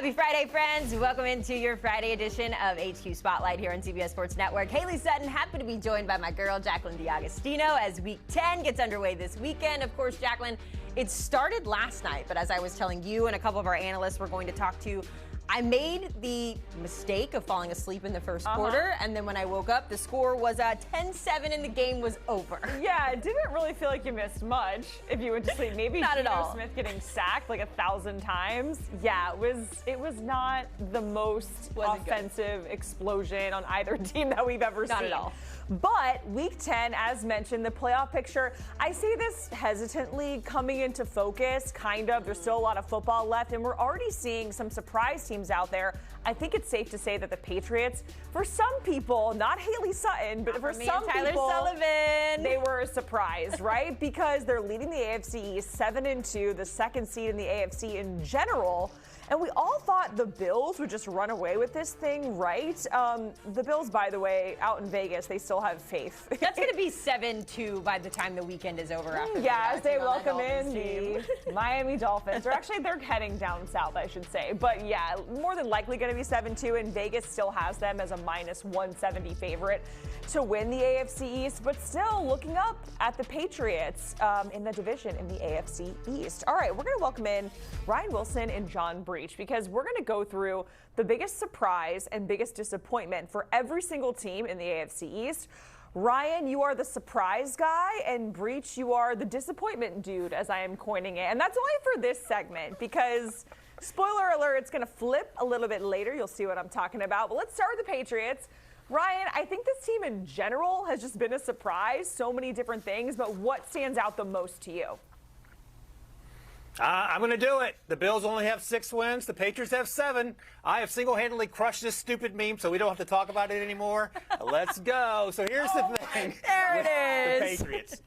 Happy Friday, friends. Welcome into your Friday edition of HQ Spotlight here on CBS Sports Network. Haley Sutton, happy to be joined by my girl, Jacqueline D'Agostino, as Week 10 gets underway this weekend. Of course, Jacqueline, it started last night, but as I was telling you and a couple of our analysts we're going to talk to, I made the mistake of falling asleep in the first quarter, and then when I woke up, the score was 10-7 and the game was over. Yeah, it didn't really feel like you missed much if you went to sleep. Maybe Not at all. Smith getting sacked like 1,000 times. Yeah, it was not the most offensive explosion on either team that we've ever seen. Not at all. But Week 10, as mentioned, the playoff picture, I say this hesitantly coming into focus, kind of. There's still a lot of football left, and we're already seeing some surprise teams out there. I think it's safe to say that the Patriots, for some people, not Haley Sutton, but for some people, Sullivan, they were a surprise, right? Because they're leading the AFC East 7-2, the second seed in the AFC in general. And we all thought the Bills would just run away with this thing, right? The Bills, by the way, out in Vegas, they still have faith. That's going to be 7-2 by the time the weekend is over. After as they welcome in the Miami Dolphins. Or actually, they're heading down south, I should say. But yeah, more than likely going to be 7-2, and Vegas still has them as a minus 170 favorite to win the AFC East. But still looking up at the Patriots in the division in the AFC East. All right, we're going to welcome in Ryan Wilson and John Breech, because we're going to go through the biggest surprise and biggest disappointment for every single team in the AFC East. Ryan, you are the surprise guy, and Breech, you are the disappointment dude, as I am coining it. And that's only for this segment, because, spoiler alert, it's going to flip a little bit later. You'll see what I'm talking about. But let's start with the Patriots. Ryan, I think this team in general has just been a surprise, so many different things, but what stands out the most to you? I'm going to do it. The Bills only have 6 wins. The Patriots have 7. I have single-handedly crushed this stupid meme, so we don't have to talk about it anymore. Let's go. So here's the thing. There with it is. The Patriots.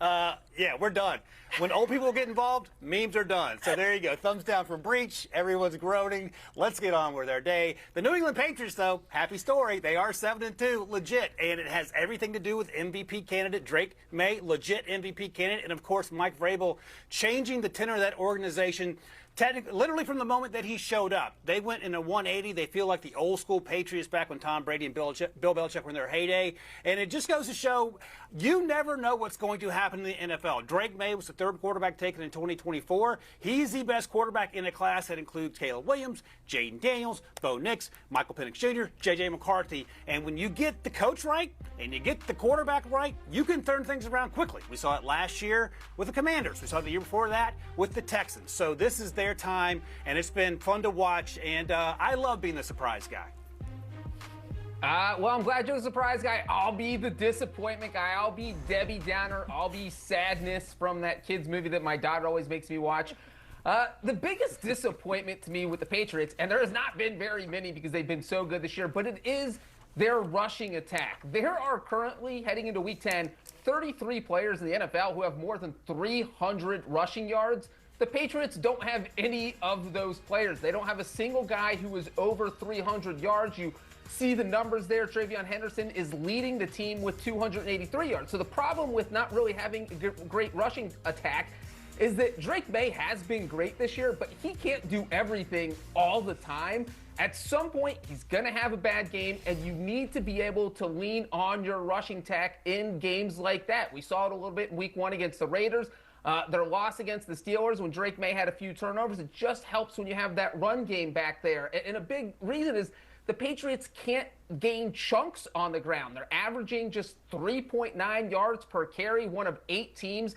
Yeah, we're done. When old people get involved, memes are done. So there you go. Thumbs down from Breech. Everyone's groaning. Let's get on with our day. The New England Patriots, though, happy story. They are 7-2, legit. And it has everything to do with MVP candidate Drake May, legit MVP candidate. And, of course, Mike Vrabel changing the tenor of that organization. Literally from the moment that he showed up, they went in a 180. They feel like the old school Patriots back when Tom Brady and Bill Belichick were in their heyday. And it just goes to show you never know what's going to happen in the NFL. Drake May was the 3rd quarterback taken in 2024. He's the best quarterback in a class that includes Caleb Williams, Jaden Daniels, Bo Nix, Michael Penix Jr., J.J. McCarthy. And when you get the coach right and you get the quarterback right, you can turn things around quickly. We saw it last year with the Commanders. We saw it the year before that with the Texans. So this is their time, and it's been fun to watch, and I love being the surprise guy. Well, I'm glad you're the surprise guy. I'll be the disappointment guy. I'll be Debbie Downer. I'll be sadness from that kid's movie that my daughter always makes me watch. The biggest disappointment to me with the Patriots, and there has not been very many because they've been so good this year, but it is their rushing attack. There are currently, heading into Week 10, 33 players in the NFL who have more than 300 rushing yards. The Patriots don't have any of those players. They don't have a single guy who is over 300 yards. You see the numbers there. Travion Henderson is leading the team with 283 yards. So the problem with not really having a great rushing attack is that Drake May has been great this year, but he can't do everything all the time. At some point, he's going to have a bad game, and you need to be able to lean on your rushing attack in games like that. We saw it a little bit in Week 1 against the Raiders. Their loss against the Steelers when Drake May had a few turnovers, it just helps when you have that run game back there. And a big reason is the Patriots can't gain chunks on the ground. They're averaging just 3.9 yards per carry, one of 8 teams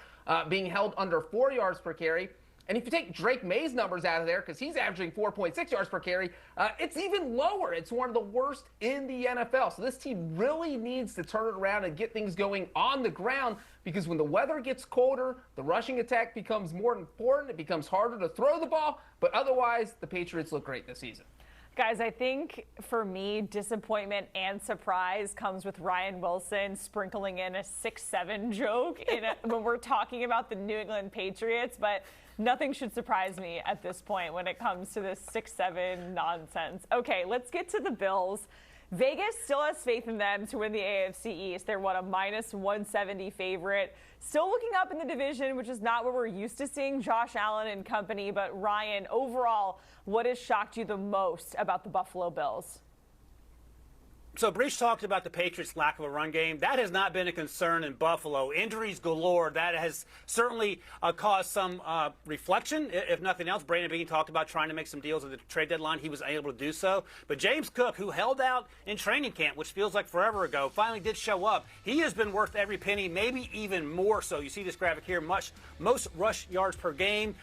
being held under 4 yards per carry. And if you take Drake May's numbers out of there, because he's averaging 4.6 yards per carry, it's even lower. It's one of the worst in the NFL. So this team really needs to turn it around and get things going on the ground, because when the weather gets colder, the rushing attack becomes more important. It becomes harder to throw the ball. But otherwise, the Patriots look great this season. Guys, I think for me, disappointment and surprise comes with Ryan Wilson sprinkling in a 6-7 joke when we're talking about the New England Patriots. But nothing should surprise me at this point when it comes to this 6-7 nonsense. Okay, let's get to the Bills. Vegas still has faith in them to win the AFC East. They're, a -170 favorite. Still looking up in the division, which is not where we're used to seeing Josh Allen and company. But, Ryan, overall, what has shocked you the most about the Buffalo Bills? So Breech talked about the Patriots' lack of a run game. That has not been a concern in Buffalo. Injuries galore. That has certainly caused some reflection, if nothing else. Brandon Beane talked about trying to make some deals at the trade deadline. He was able to do so. But James Cook, who held out in training camp, which feels like forever ago, finally did show up. He has been worth every penny, maybe even more so. You see this graphic here, most rush yards per game.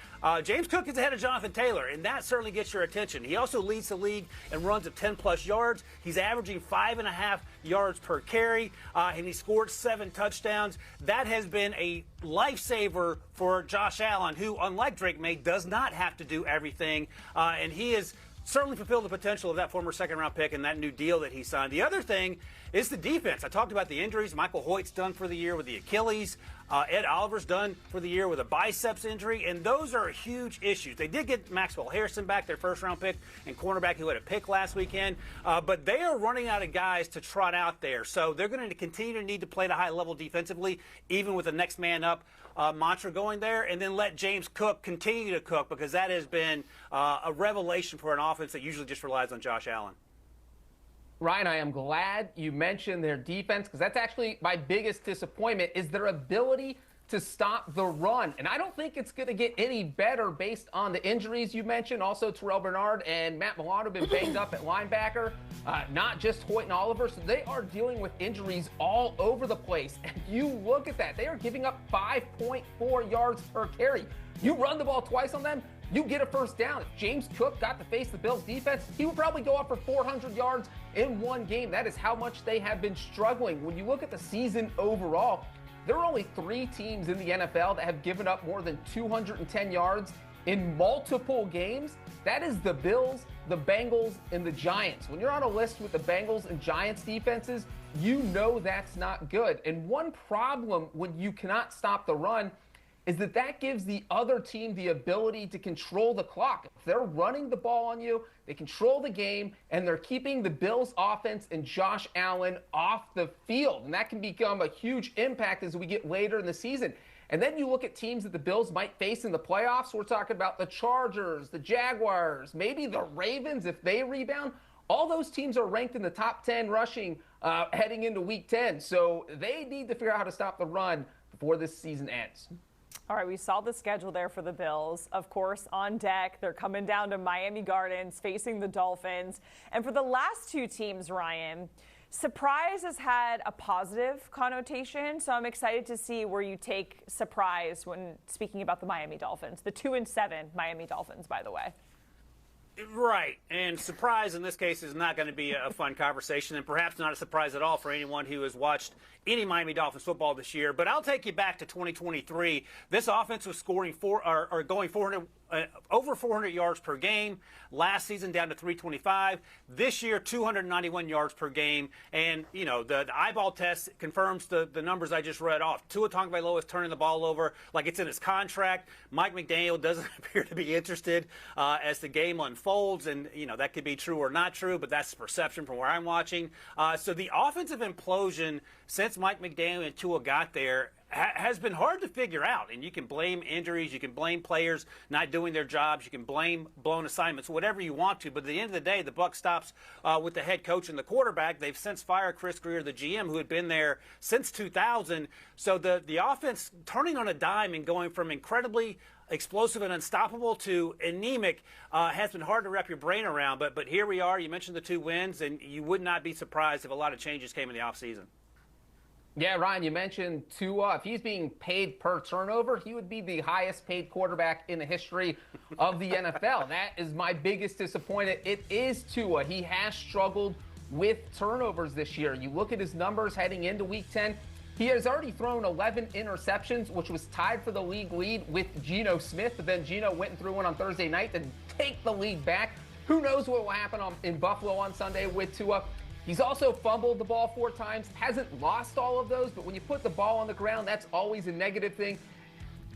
James Cook is ahead of Jonathan Taylor, and that certainly gets your attention. He also leads the league in runs of 10-plus yards. He's averaging 5.5 yards per carry, and he scored 7 touchdowns. That has been a lifesaver for Josh Allen, who, unlike Drake May, does not have to do everything, and he has certainly fulfilled the potential of that former second-round pick and that new deal that he signed. The other thing is the defense. I talked about the injuries. Michael Hoyt's done for the year with the Achilles. Ed Oliver's done for the year with a biceps injury, and those are huge issues. They did get Maxwell Harrison back, their first-round pick, and cornerback who had a pick last weekend, but they are running out of guys to trot out there. So they're going to continue to need to play at a high level defensively, even with the next man up mantra going there, and then let James Cook continue to cook, because that has been a revelation for an offense that usually just relies on Josh Allen. Ryan, I am glad you mentioned their defense, because that's actually my biggest disappointment, is their ability to stop the run. And I don't think it's going to get any better based on the injuries you mentioned. Also, Terrell Bernard and Matt Milano have been banged up at linebacker, not just Hoyt and Oliver. So they are dealing with injuries all over the place. And you look at that. They are giving up 5.4 yards per carry. You run the ball twice on them, you get a first down. If James Cook got to face the Bills defense, he would probably go up for 400 yards in one game. That is how much they have been struggling. When you look at the season overall, there are only 3 teams in the NFL that have given up more than 210 yards in multiple games. That is the Bills, the Bengals, and the Giants. When you're on a list with the Bengals and Giants defenses, you know that's not good. And one problem when you cannot stop the run is that gives the other team the ability to control the clock. If they're running the ball on you, they control the game, and they're keeping the Bills' offense and Josh Allen off the field. And that can become a huge impact as we get later in the season. And then you look at teams that the Bills might face in the playoffs. We're talking about the Chargers, the Jaguars, maybe the Ravens if they rebound. All those teams are ranked in the top 10 rushing heading into Week 10. So they need to figure out how to stop the run before this season ends. All right, we saw the schedule there for the Bills. Of course, on deck, they're coming down to Miami Gardens, facing the Dolphins. And for the last 2 teams, Ryan, surprise has had a positive connotation. So I'm excited to see where you take surprise when speaking about the Miami Dolphins. The 2-7 Miami Dolphins, by the way. Right, and surprise in this case is not going to be a fun conversation, and perhaps not a surprise at all for anyone who has watched any Miami Dolphins football this year. But I'll take you back to 2023. This offense was scoring going 400 over 400 yards per game. Last season down to 325. This year 291 yards per game. And you know the eyeball test confirms the numbers I just read off. Tua Tagovailoa is turning the ball over like it's in his contract. Mike McDaniel doesn't appear to be interested as the game unfolds, and you know that could be true or not true, but that's the perception from where I'm watching. So the offensive implosion since Mike McDaniel and Tua got there has been hard to figure out, and you can blame injuries, you can blame players not doing their jobs, you can blame blown assignments, whatever you want to, but at the end of the day, the buck stops with the head coach and the quarterback. They've since fired Chris Greer, the GM, who had been there since 2000, so the offense turning on a dime and going from incredibly explosive and unstoppable to anemic has been hard to wrap your brain around, but here we are. You mentioned the 2 wins, and you would not be surprised if a lot of changes came in the offseason. Yeah, Ryan, you mentioned Tua. If he's being paid per turnover, he would be the highest paid quarterback in the history of the NFL. That is my biggest disappointment. It is Tua. He has struggled with turnovers this year. You look at his numbers heading into Week 10. He has already thrown 11 interceptions, which was tied for the league lead with Geno Smith. But then Geno went and threw one on Thursday night to take the lead back. Who knows what will happen in Buffalo on Sunday with Tua. He's also fumbled the ball 4 times, hasn't lost all of those, but when you put the ball on the ground, that's always a negative thing.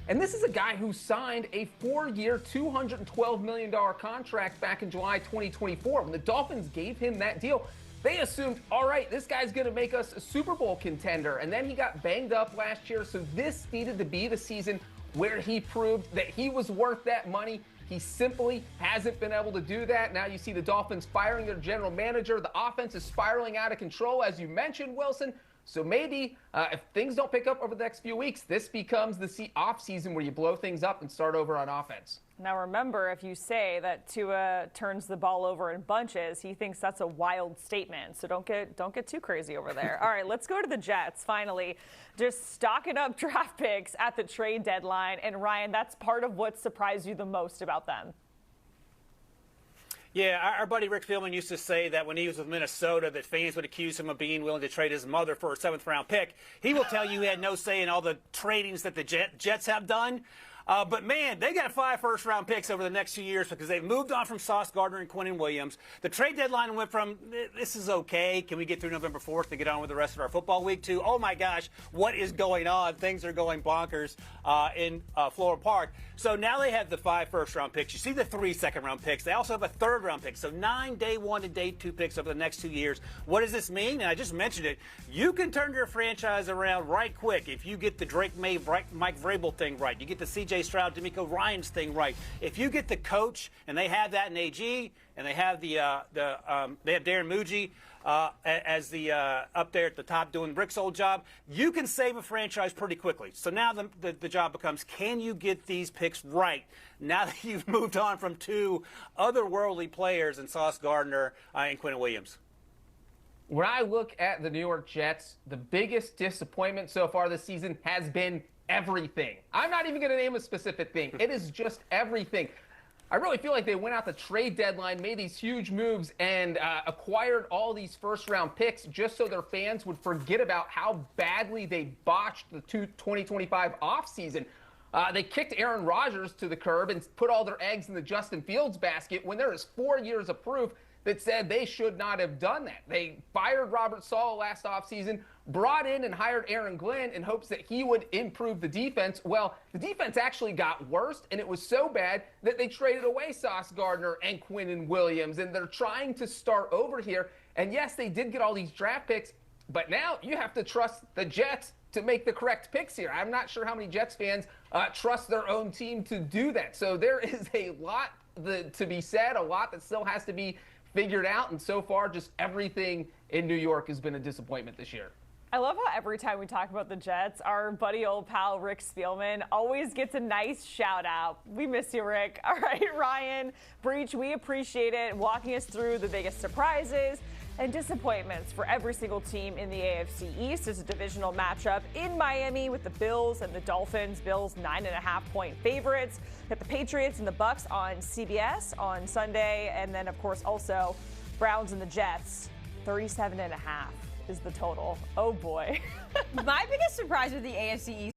And this is a guy who signed a 4-year, $212 million contract back in July 2024. When the Dolphins gave him that deal, they assumed, all right, this guy's going to make us a Super Bowl contender. And then he got banged up last year, so this needed to be the season where he proved that he was worth that money. He simply hasn't been able to do that. Now you see the Dolphins firing their general manager. The offense is spiraling out of control, as you mentioned, Wilson. So maybe if things don't pick up over the next few weeks, this becomes the off season where you blow things up and start over on offense. Now remember, if you say that Tua turns the ball over in bunches, he thinks that's a wild statement. So don't get too crazy over there. All right, let's go to the Jets finally. Just stocking up draft picks at the trade deadline. And Ryan, that's part of what surprised you the most about them. Yeah, our buddy Rick Philbin used to say that when he was with Minnesota that fans would accuse him of being willing to trade his mother for a 7th-round pick. He will tell you he had no say in all the tradings that the Jets have done. But, man, they got 5 first-round picks over the next few years because they've moved on from Sauce Gardner and Quinnen Williams. The trade deadline went from, this is okay, can we get through November 4th to get on with the rest of our football week, to, oh, my gosh, what is going on? Things are going bonkers in Florham Park. So now they have the 5 first-round picks. You see the 3 second-round picks. They also have a 3rd-round pick. So 9 day 1 and day 2 picks over the next 2 years. What does this mean? And I just mentioned it. You can turn your franchise around right quick if you get the Drake May, Mike Vrabel thing right. You get the C.J. Stroud, D'Amico Ryans thing right. If you get the coach, and they have that in AG, and they have they have Darren Muji as the up there at the top doing Rick's old job, you can save a franchise pretty quickly. So now the job becomes, can you get these picks right now that you've moved on from 2 otherworldly players in Sauce Gardner and Quinnen Williams? When I look at the New York Jets, the biggest disappointment so far this season has been everything. I'm not even going to name a specific thing. It is just everything. I really feel like they went out the trade deadline, made these huge moves, and acquired all these first-round picks just so their fans would forget about how badly they botched the 2025 offseason. They kicked Aaron Rodgers to the curb and put all their eggs in the Justin Fields basket when there is 4 years of proof that said they should not have done that. They fired Robert Saleh last offseason, brought in and hired Aaron Glenn in hopes that he would improve the defense. Well, the defense actually got worse, and it was so bad that they traded away Sauce Gardner and Quinnen Williams, and they're trying to start over here. And yes, they did get all these draft picks, but now you have to trust the Jets to make the correct picks here. I'm not sure how many Jets fans trust their own team to do that. So there is a lot to be said, a lot that still has to be figured out, and so far just everything in New York has been a disappointment this year. I love how every time we talk about the Jets, our buddy old pal Rick Spielman always gets a nice shout out. We miss you, Rick. All right, Ryan, Breech, we appreciate it, walking us through the biggest surprises and disappointments for every single team in the AFC East. As a divisional matchup in Miami with the Bills and the Dolphins. Bills 9.5-point favorites. Got the Patriots and the Bucks on CBS on Sunday, and then of course also Browns and the Jets. 37.5 is the total. Oh boy. My biggest surprise with the AFC East